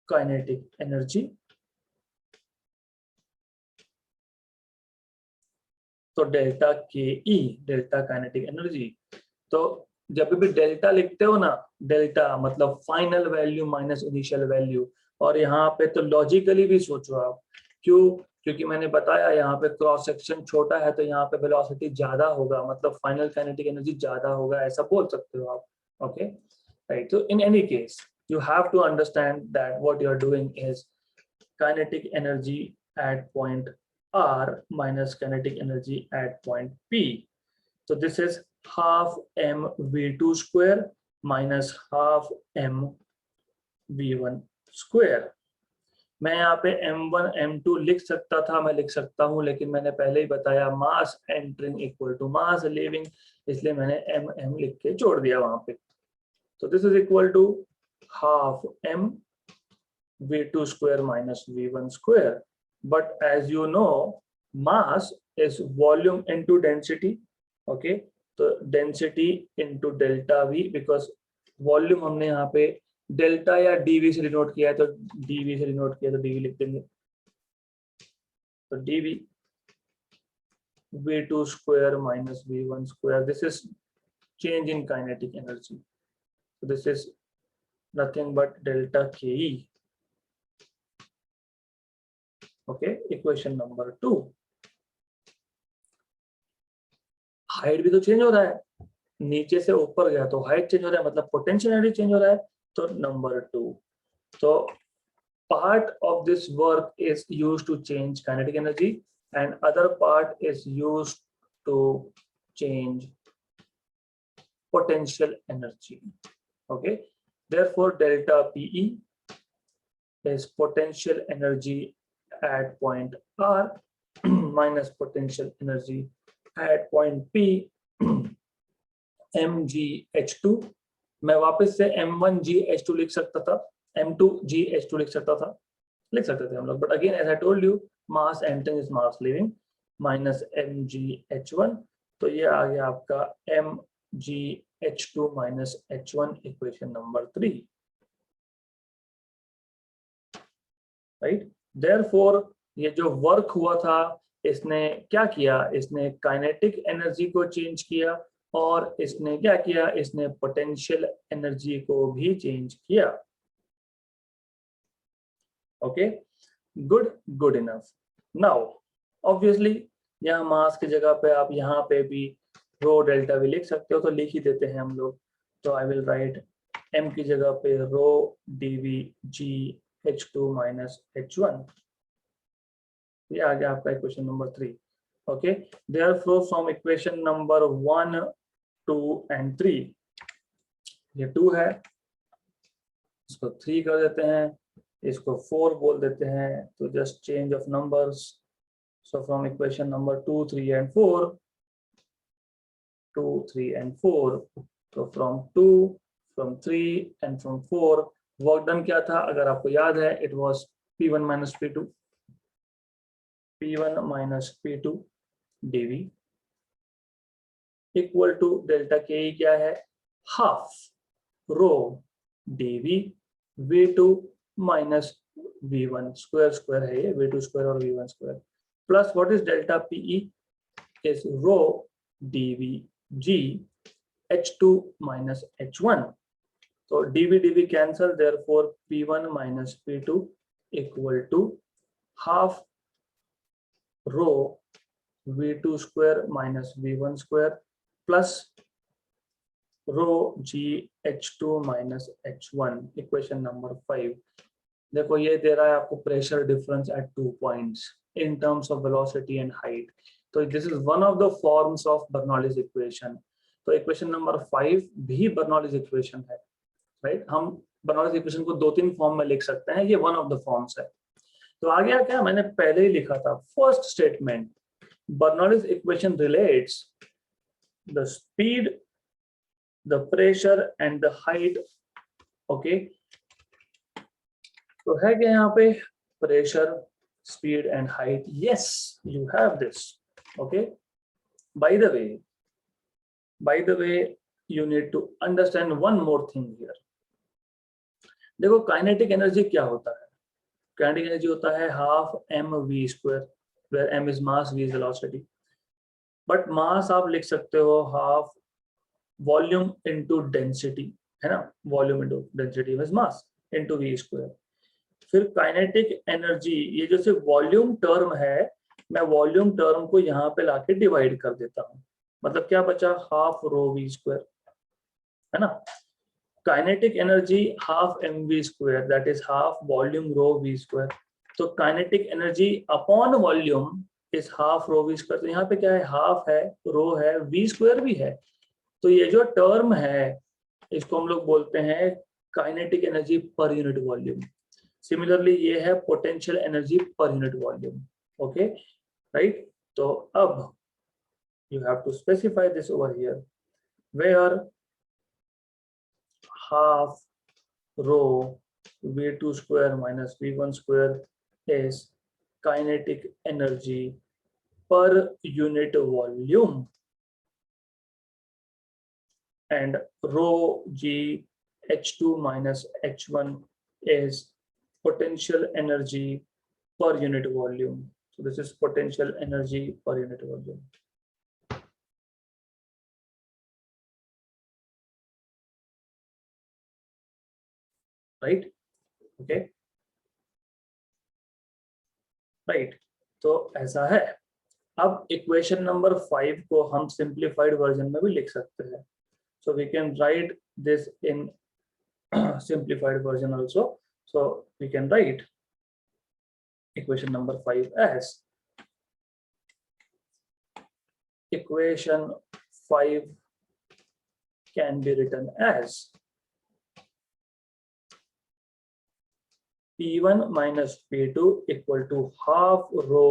kinetic energy. तो delta के ई, delta kinetic energy. तो जब भी डेल्टा लिखते हो ना, डेल्टा मतलब final value minus initial value, और यहाँ पे तो लॉजिकली भी सोचो आप, क्यों? क्योंकि मैंने बताया यहाँ पे क्रॉस सेक्शन छोटा है तो यहाँ पे वेलोसिटी ज्यादा होगा, मतलब फाइनल काइनेटिक एनर्जी ज्यादा होगा, ऐसा बोल सकते हो आप. Okay right. तो in any case you have to understand that what you are doing is kinetic energy at point R minus kinetic energy at point P. So this is half m v2 square minus half m v1 square. मैं यहाँ पे m1 m2 लिख सकता था, मैं लिख सकता हूँ, लेकिन मैंने पहले ही बताया mass entering equal to mass leaving, इसलिए मैंने m लिख के जोड़ दिया वहां पे. तो this is equal to half m v2 square minus v1 square. But as you know, mass is volume into density. Okay, so density into delta v, because volume हमने यहाँ पे डेल्टा या dv से डिनोट किया है, तो dv से denote किया तो dv लिख देंगे. तो dv v2 square minus v1 square, this is change in kinetic energy. So this is nothing but delta ke. Okay, equation number 2. Height भी तो चेंज हो रहा है, नीचे से ऊपर गया तो हाइट चेंज हो रहा है, मतलब पोटेंशियल एनर्जी चेंज हो रहा है. तो नंबर 2, तो part of this work is used to change kinetic energy and other part is used to change potential energy. Okay, therefore delta PE is potential energy at point R minus potential energy at point P mgh2. मैं वापस से m1gh2 लिख सकता था, m2gh2 लिख सकते थे हम लोग, but again as I told you, mass entering is mass leaving minus mgh1. तो ये आ गया आपका mgh2 minus h1, equation number 3. Right, therefore ये जो वर्क हुआ था, इसने क्या किया, इसने काइनेटिक एनर्जी को चेंज किया और इसने क्या किया, इसने पोटेंशियल एनर्जी को भी चेंज किया. Okay, good enough. Now obviously यहाँ मास की जगह पे आप यहाँ पे भी रो डेल्टा भी लिख सकते हो, तो लिख ही देते हैं हम लोग. तो आई विल राइट m की जगह पे रो dv g h2 minus h1. ये आ गया आपका equation number 3. Okay, therefore from equation number 1, 2 and 3, ये 2 है, इसको 3 कर देते हैं, इसको 4 बोल देते हैं, तो just change of numbers. So from equation number 2, 3 and 4, 2, 3 and 4, तो फ्रॉम 2, फ्रॉम 3 and फ्रॉम 4, वर्क डन क्या था, अगर आपको याद है, it was p1 minus p2, p1 minus p2 dv equal to delta के क्या है, half rho dv v2 minus v1 square है, ये v2 स्क्वायर और v1 square, plus what is delta pe is rho dv g h2 minus h1. तो dv cancel, therefore p1 minus p2 equal to half rho v2 square minus v1 square plus rho gh2 minus h1, equation number 5. देखो ये दे रहा है आपको pressure difference at 2 points in terms of velocity and height. तो this is one of the forms of Bernoulli's equation. तो equation number 5 भी Bernoulli's equation है. राइट, हम बर्नौलीज इक्वेशन को 2-3 फॉर्म में लिख सकते हैं, ये वन ऑफ द फॉर्म्स है. तो आ गया क्या, मैंने पहले ही लिखा था, first statement, Bernoulli's equation relates the speed, the pressure and the height. okay, तो है क्या यहाँ पे, pressure, speed and height. yes, you have this. okay, by the way you need to understand one more thing here. देखो kinetic energy क्या होता है, kinetic energy होता है half mv square, where m is mass, v is velocity. But mass आप लिख सकते हो हाफ वॉल्यूम इनटू डेंसिटी, है ना, volume into density is mass into v square. फिर काइनेटिक एनर्जी, ये जो सिर्फ वॉल्यूम टर्म है, मैं वॉल्यूम टर्म को यहाँ पे लाके डिवाइड कर देता हूँ, मतलब क्या बचा, हाफ रो वी स्क्वायर, है ना। Kinetic energy half M V square, that is half volume rho V square. तो kinetic energy upon volume is half rho V square. तो यहाँ पे क्या है, हाफ है, रो है, वी स्क्वायर भी है। तो ये जो टर्म है इसको हम लोग बोलते हैं kinetic energy per unit volume. Similarly ये है potential energy per unit volume. Okay, right. तो अब you have to specify this over here, where half rho v2 square minus v1 square is kinetic energy per unit volume, and rho g h2 minus h1 is potential energy per unit volume. So this is potential energy per unit volume. Right? Okay. Right. तो ऐसा है। अब equation number 5 को हम simplified version में भी लिख सकते हैं। So we can write this in simplified version also. So we can write equation number 5 as, equation 5 can be written as P1 minus P2 equal to half rho.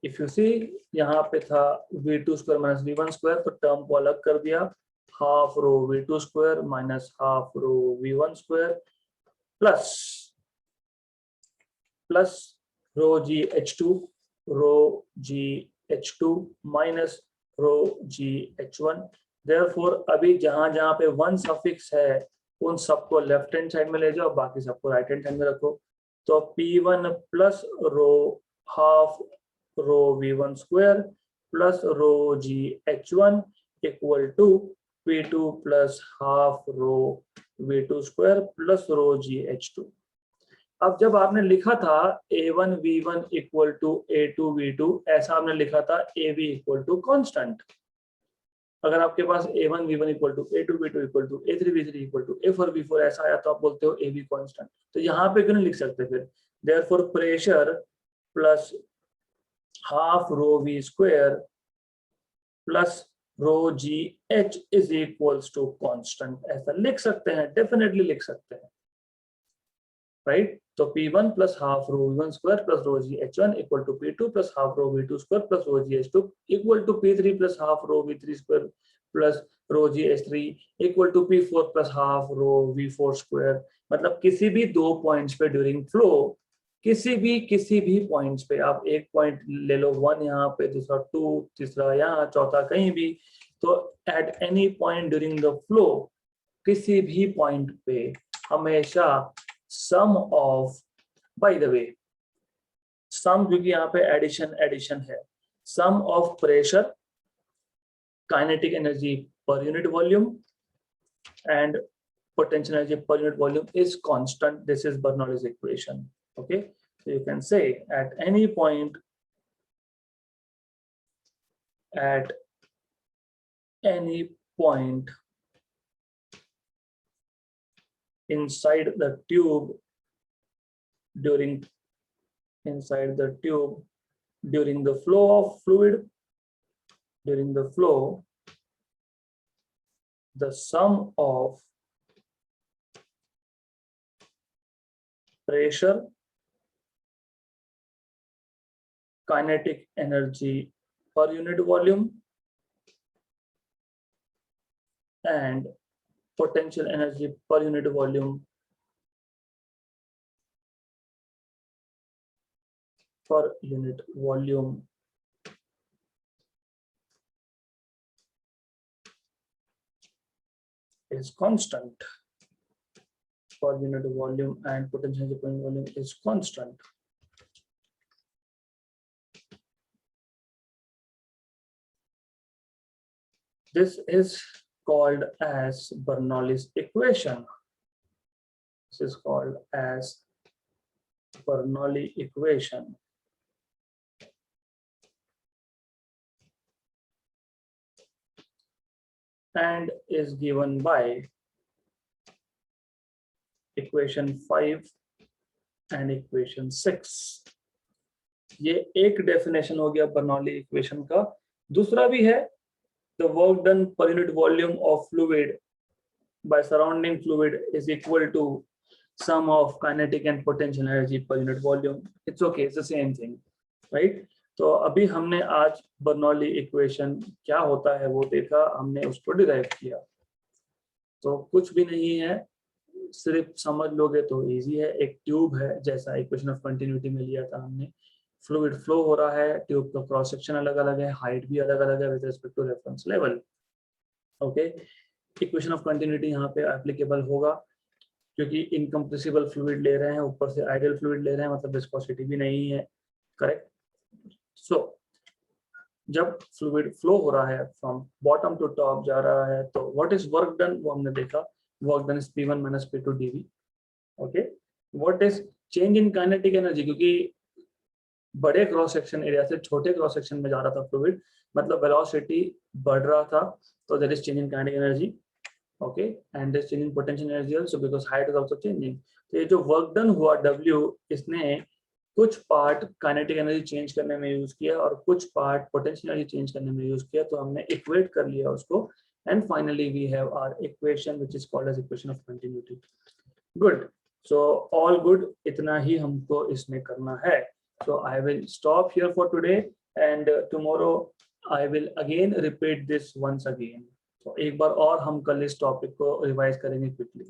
If you see यहाँ पे था V2 square minus V1 square, तो term को अलग कर दिया, half rho V2 square minus half rho V1 square plus rho g h2 minus rho g h1। Therefore अभी जहां जहां पे 1 सफिक्स है उन सबको लेफ्ट हैंड साइड में ले जाओ, बाकी सबको राइट हैंड साइड में रखो। तो P1 plus rho half rho V1 square plus rho G H1 equal to P2 plus half rho V2 square plus rho G H2। अब जब आपने लिखा था A1 V1 equal to A2 V2, ऐसा आपने लिखा था AB इक्वल टू कॉन्स्टेंट। अगर आपके पास A1 V1 equal to A2 V2 equal to A3 V3 equal to A4 V4 ऐसा आया तो आप बोलते हो AB कांस्टेंट। तो यहाँ पे क्यों नहीं लिख सकते फिर, therefore pressure plus half rho V square plus rho G H is equals to constant, ऐसा लिख सकते हैं, डेफिनेटली लिख सकते हैं, राइट। तो P1 plus half rho V1 square plus rho G H1 equal to P2 plus half rho V2 square plus rho G H2 equal to P3 plus half rho V3 square plus rho G H3 equal to P4 plus half rho V4 square. मतलब किसी भी दो points पे during flow, किसी भी points पे, आप एक पॉइंट ले लो 1 यहाँ पे, दूसरा 2, तीसरा यहाँ, चौथा कहीं भी, तो at any point during the flow, किसी भी पॉइंट पे हमेशा sum of, by the way sum, क्योंकि यहाँ पे एडिशन है, sum of pressure, kinetic energy per unit volume and potential energy per unit volume is constant. This is Bernoulli's equation. Okay, so you can say at any point inside the tube during the flow of fluid, the sum of pressure, kinetic energy per unit volume and potential energy per unit volume is constant. Per unit volume and potential energy per unit volume is constant. This is called as Bernoulli's equation. This is called as Bernoulli equation and is given by equation 5 and equation 6. ये एक definition हो गया Bernoulli equation का. दूसरा भी है, the work done per unit volume of fluid by surrounding fluid is equal to sum of kinetic and potential energy per unit volume. It's okay, it's the same thing, right? तो अभी हमने आज Bernoulli equation क्या होता है वो देखा, हमने उसको डिराइव किया. तो कुछ भी नहीं है, सिर्फ समझ लोगे तो इजी है. एक ट्यूब है, जैसा इक्वेशन ऑफ कंटिन्यूटी में लिया था हमने. फ्लूइड फ्लो हो रहा है, ट्यूब का क्रॉस सेक्शन अलग अलग है, हाइट भी अलग अलग है with respect to reference level. Okay, equation of continuity यहाँ पे एप्लीकेबल होगा क्योंकि इनकम्प्रेसिबल फ्लूइड ले रहे हैं, ऊपर से आइडियल फ्लूइड ले रहे हैं, मतलब विस्कोसिटी भी नहीं है. करेक्ट. सो जब फ्लूइड फ्लो हो रहा है फ्रॉम बॉटम टू टॉप जा रहा है, तो व्हाट इज वर्क डन वो हमने देखा. Work done is P1 - P2 dV. Okay, what is change in kinetic energy, क्योंकि बड़े क्रॉस सेक्शन एरिया से छोटे क्रॉस सेक्शन में जा रहा था फ्लूइड, मतलब वेलोसिटी बढ़ रहा था, तो there is change in kinetic energy. Okay, and there is change in potential energy also because height is also changing. तो ये जो वर्क डन हुआ W, इसने कुछ पार्ट काइनेटिक एनर्जी चेंज करने में यूज किया और कुछ पार्ट पोटेंशियल एनर्जी चेंज करने में यूज किया. तो हमने इक्वेट कर लिया उसको, and finally we have our equation which is called as equation of continuity. Good. So all good, इतना ही हमको इसमें करना है. So I will stop here for today, and tomorrow I will again repeat this once again. So एक बार और हम कल इस टॉपिक को रिवाइज करेंगे क्विकली.